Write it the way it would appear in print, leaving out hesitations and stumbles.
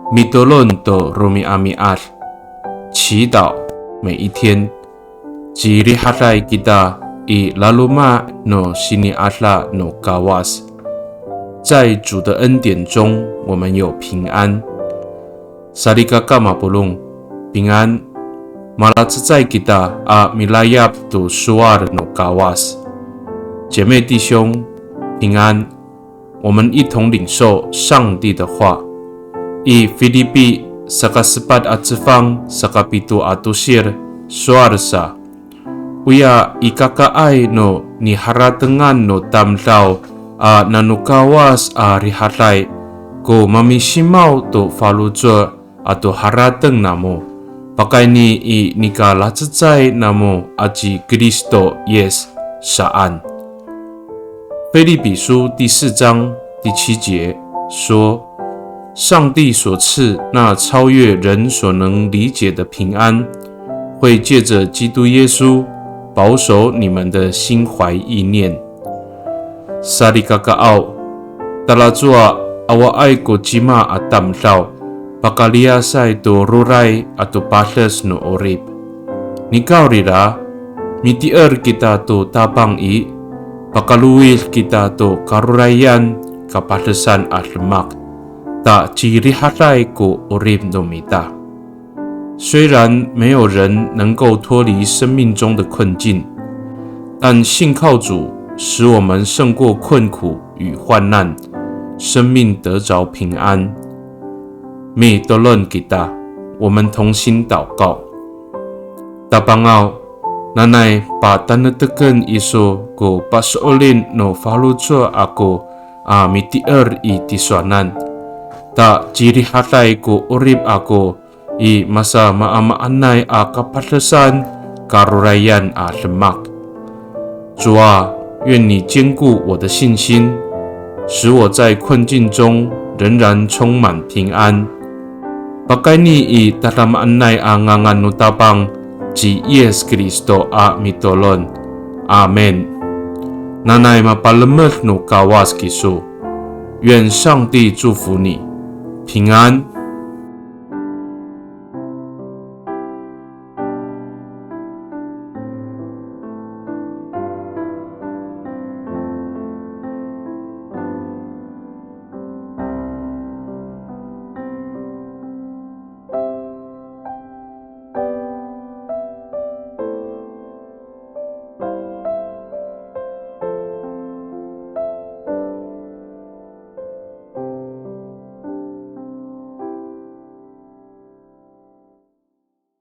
Mitolon do Rumi Amiar， 祈祷每一天。Ji lihatay kita i laluma no sini atla no gawas， 在主的恩典中，我们有平安。Sarikaka mapulung， 平安。Malatsay kita a milayap do suar no gawas， 姐妹弟兄，平安。我们一同领受上帝的话。I Filipi sakasepat atsefang sakapitu atusir suarsa uya ikakaay no ni haratengan no tamlaw a nanukawas a rihatay ko mamisimaw to falujo ato harateng namo pakai ni i nikalatsay namo aji Kristo yes saan。 腓立比书第4章第7节说，上帝所赐那超越人所能理解的平安，会借着基督耶稣保守你们的心怀意念。Sarikakaau talazua awaay ko jima atamlaw pakaliasay to ruray ato pasles no orib. Nikaw rira mitier kita to tabang i pakaluil kita to karurayan kapaslesan at lemak。ta jirihatay ko orib nomita。 虽然没有人能够脱离生命中的困境，但信靠主使我们胜过困苦与患难，生命得着平安。Mi tolong kita， 我们同心祷告。Tabangao nanay pataneteken iso ko pasolin no falujo ako a mitier i tiswanan。ta jirihatay ko orib ako i masa maamaanay a kapaslesan karurayan a lemak。 主啊，愿你坚固我的信心，使我在困境中仍然充满平安。Pakai ni i tatamaanay a ngangan no tabang ji Yes Kristo a mitolon。 Amen。 Nanay mapalemet no kawas kiso。 愿上帝祝福你。平安。